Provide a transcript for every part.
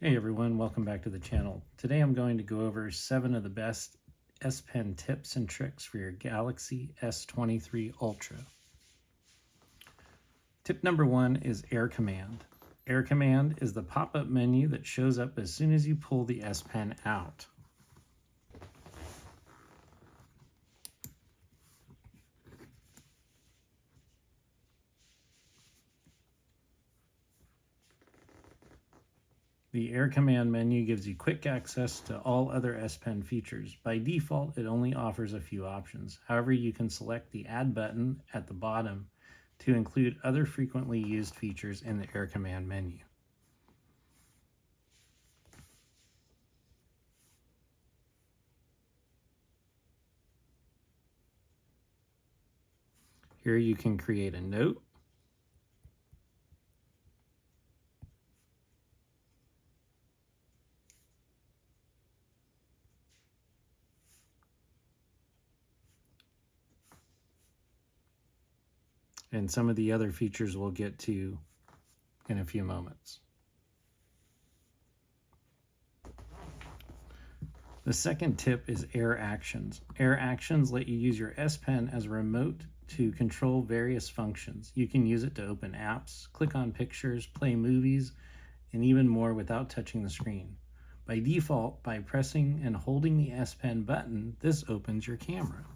Hey everyone, welcome back to the channel. Today I'm going to go over 7 of the best S Pen tips and tricks for your Galaxy S23 Ultra. Tip number 1 is Air Command. Air Command is the pop-up menu that shows up as soon as you pull the S Pen out. The Air Command menu gives you quick access to all other S Pen features. By default, it only offers a few options. However, you can select the Add button at the bottom to include other frequently used features in the Air Command menu. Here you can create a note, and some of the other features we'll get to in a few moments. The second tip is Air Actions. Air Actions let you use your S Pen as a remote to control various functions. You can use it to open apps, click on pictures, play movies, and even more without touching the screen. By default, by pressing and holding the S Pen button, this opens your camera.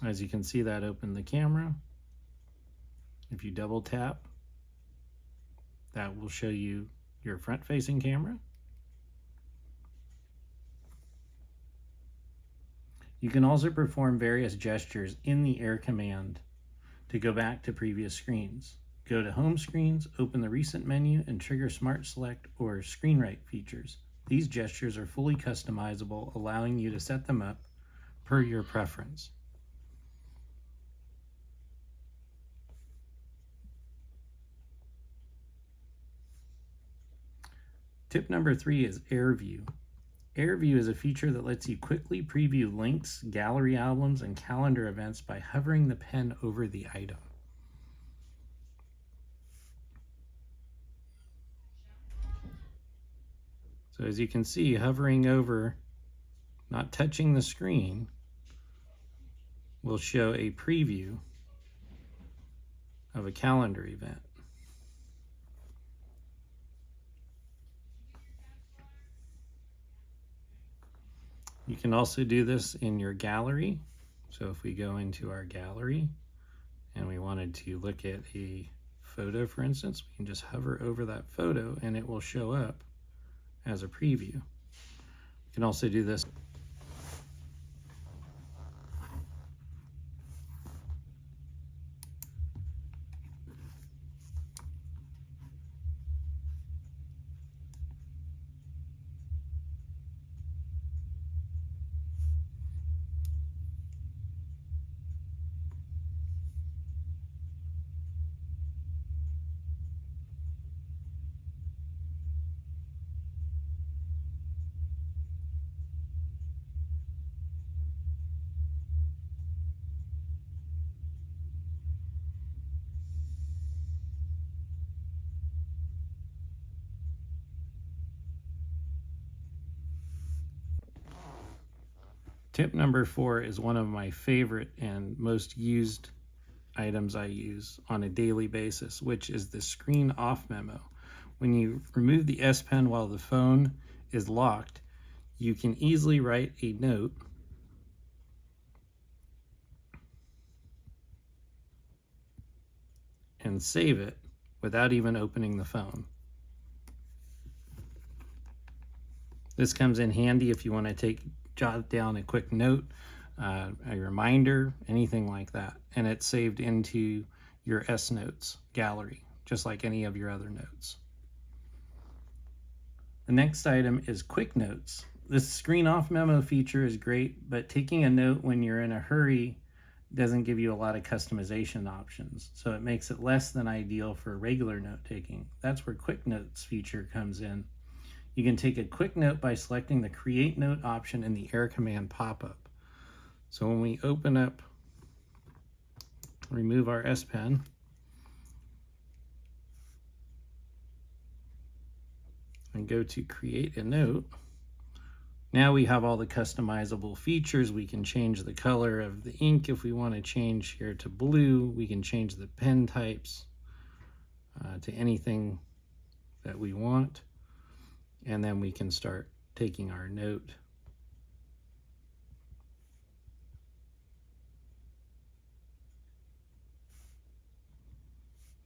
As you can see, that opened the camera. If you double tap, that will show you your front-facing camera. You can also perform various gestures in the Air Command to go back to previous screens. Go to Home Screens, open the Recent menu, and trigger Smart Select or Screen Write features. These gestures are fully customizable, allowing you to set them up per your preference. Tip number 3 is Air View. Air View is a feature that lets you quickly preview links, gallery albums, and calendar events by hovering the pen over the item. So as you can see, hovering over, not touching the screen, will show a preview of a calendar event. You can also do this in your gallery. So if we go into our gallery and we wanted to look at a photo, for instance, we can just hover over that photo and it will show up as a preview. You can also do this. Tip number 4 is one of my favorite and most used items I use on a daily basis, which is the Screen Off Memo. When you remove the S Pen while the phone is locked, you can easily write a note and save it without even opening the phone. This comes in handy if you want to jot down a quick note, a reminder, anything like that. And it's saved into your S Notes gallery, just like any of your other notes. The next item is Quick Notes. This Screen Off Memo feature is great, but taking a note when you're in a hurry doesn't give you a lot of customization options, so it makes it less than ideal for regular note taking. That's where Quick Notes feature comes in. You can take a quick note by selecting the Create Note option in the Air Command pop-up. So when we open up, remove our S Pen, and go to Create a Note, now we have all the customizable features. We can change the color of the ink if we want to change here to blue. We can change the pen types to anything that we want. And then we can start taking our note.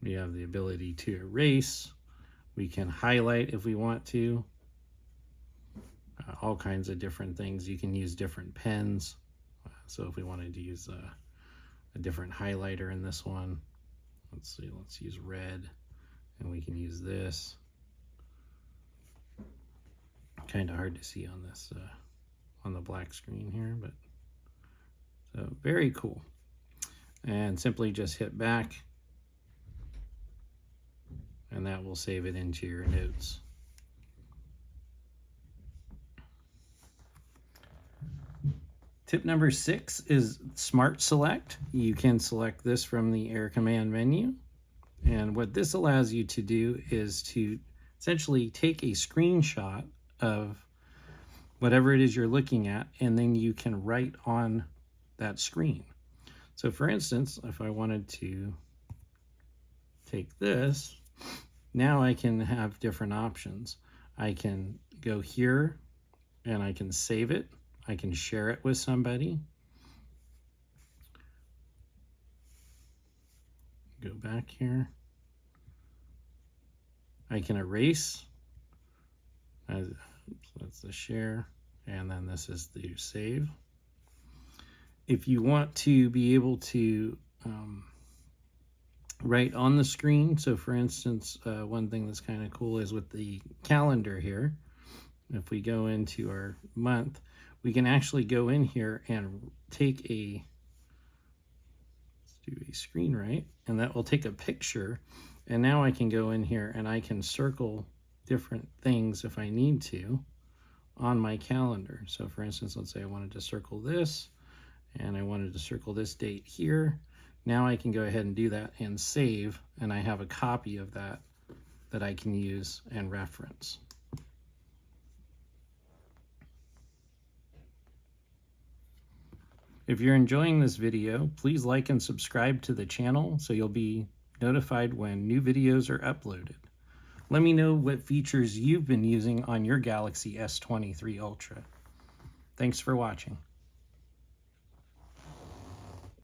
We have the ability to erase. We can highlight if we want to. All kinds of different things. You can use different pens. So if we wanted to use a different highlighter in this one, let's see, let's use red, and we can use this. Kind of hard to see on this on the black screen here, but so very cool. And simply just hit back, and that will save it into your notes. Tip number 6 is Smart Select. You can select this from the Air Command menu. And what this allows you to do is to essentially take a screenshot of whatever it is you're looking at, and then you can write on that screen. So for instance, if I wanted to take this, now I can have different options. I can go here and I can save it. I can share it with somebody. Go back here. I can erase. That's the share, and then this is the save. If you want to be able to write on the screen, so for instance, one thing that's kind of cool is with the calendar here, if we go into our month, we can actually go in here and take a, let's do a screen write, and that will take a picture. And now I can go in here and I can circle different things if I need to on my calendar. So for instance, let's say I wanted to circle this, and I wanted to circle this date here. Now I can go ahead and do that and save, and I have a copy of that that I can use and reference. If you're enjoying this video, please like and subscribe to the channel so you'll be notified when new videos are uploaded. Let me know what features you've been using on your Galaxy S23 Ultra. Thanks for watching.